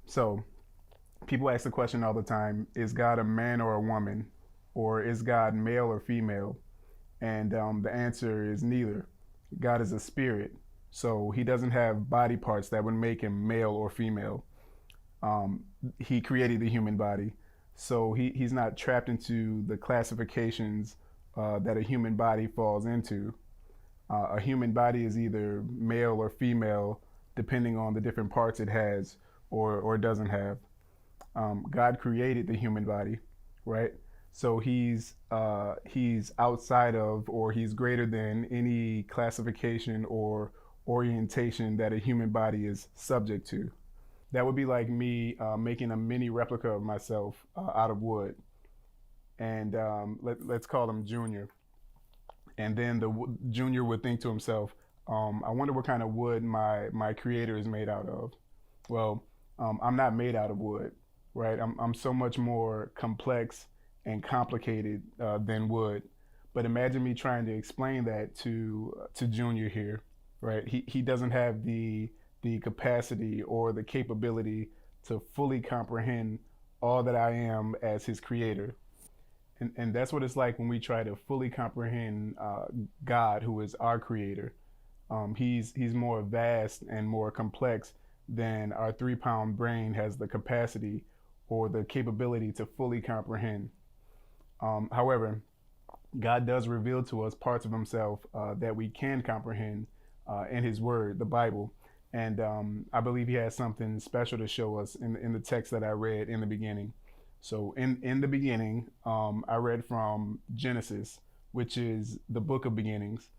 So people ask the question all the time: Is God a man or a woman, or is God male or female? And the answer is neither. God is a spirit, so he doesn't have body parts that would make him male or female. Um, he created the human body, so he's not trapped into the classifications that a human body falls into. A human body is either male or female, depending on the different parts it has or doesn't have. God created the human body, right? So he's outside of, or he's greater than any classification or orientation that a human body is subject to. That would be like me making a mini replica of myself out of wood, and let's call him Junior. And then Junior would think to himself, I wonder what kind of wood my creator is made out of. Well, I'm not made out of wood, right? I'm so much more complex and complicated than wood. But imagine me trying to explain that to Junior here, right? He doesn't have the capacity or the capability to fully comprehend all that I am as his creator. And that's what it's like when we try to fully comprehend God, who is our creator. He's more vast and more complex than our 3 pound brain has the capacity or the capability to fully comprehend. However, God does reveal to us parts of himself that we can comprehend in his word, the Bible. And I believe he has something special to show us in the text that I read in the beginning. So in the beginning, I read from Genesis, which is the book of beginnings,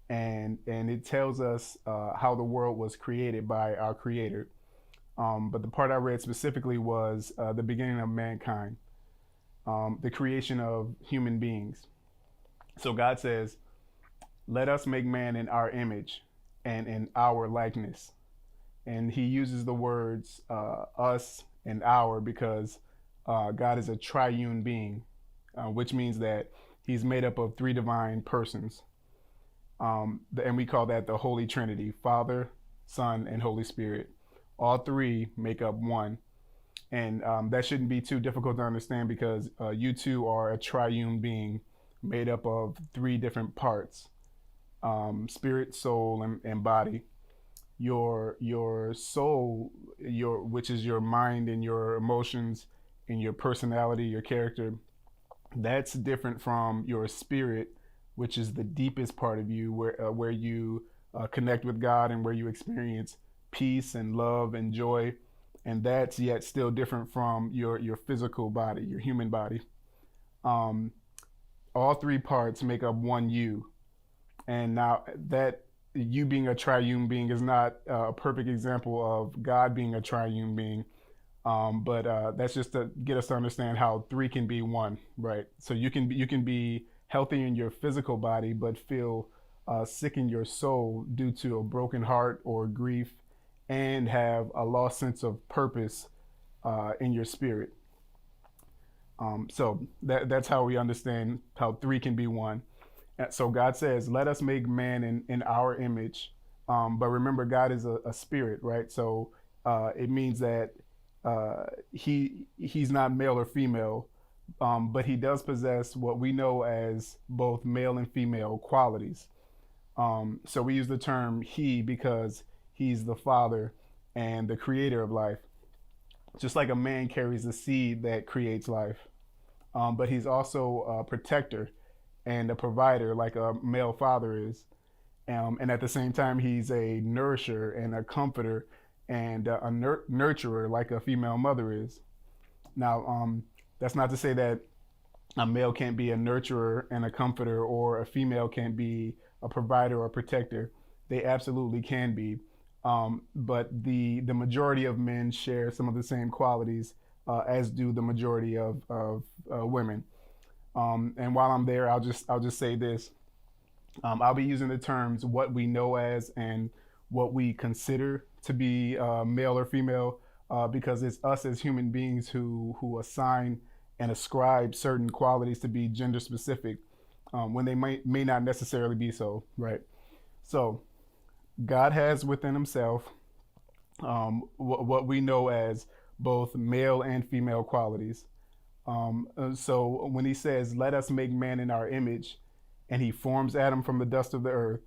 and it tells us how the world was created by our Creator. But the part I read specifically was the beginning of mankind, the creation of human beings. So God says, "Let us make man in our image and in our likeness." And He uses the words "us" and "our" because God is a triune being, which means that He's made up of three divine persons. And we call that the Holy Trinity: Father, Son, and Holy Spirit. All three make up one. And that shouldn't be too difficult to understand because you two are a triune being made up of three different parts: spirit, soul, and body. Your soul, which is your mind and your emotions and your personality, your character, that's different from your spirit, which is the deepest part of you, where you connect with God and where you experience peace and love and joy, and that's yet still different from your physical body, your human body. Um, all three parts make up one you, and now that you being a triune being is not a perfect example of God being a triune being. But that's just to get us to understand how three can be one, right? So you can be healthy in your physical body, but feel sick in your soul due to a broken heart or grief, and have a lost sense of purpose in your spirit. So that's how we understand how three can be one. So God says, "Let us make man in our image." But remember, God is a spirit, right? So it means that he's not male or female, but he does possess what we know as both male and female qualities. So we use the term he because he's the father and the creator of life, just like a man carries the seed that creates life. But he's also a protector and a provider, like a male father is. And at the same time, he's a nourisher and a comforter and a nurturer, like a female mother is. Now, that's not to say that a male can't be a nurturer and a comforter, or a female can't be a provider or a protector. They absolutely can be. But the majority of men share some of the same qualities as do the majority of women. And while I'm there, I'll just say this. I'll be using the terms "what we know as" and "what we consider to be male or female" because it's us as human beings who assign and ascribe certain qualities to be gender specific when they may not necessarily be so, right? So God has within Himself what we know as both male and female qualities. So when he says, "Let us make man in our image," and he forms Adam from the dust of the earth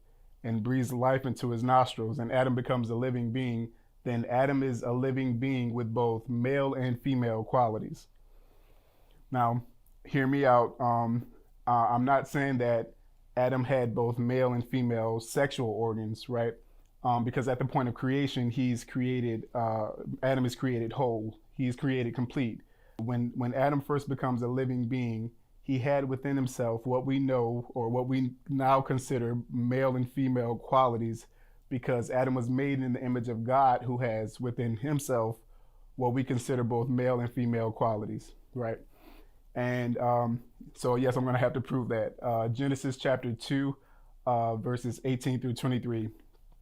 and breathes life into his nostrils, and Adam becomes a living being, then Adam is a living being with both male and female qualities. Now, hear me out. I'm not saying that Adam had both male and female sexual organs, right? Because at the point of creation, he's created. Adam is created whole. He's created complete. When Adam first becomes a living being, he had within himself what we know or what we now consider male and female qualities, because Adam was made in the image of God, who has within himself what we consider both male and female qualities, right? And so, yes, I'm going to have to prove that. Genesis chapter 2, verses 18 through 23.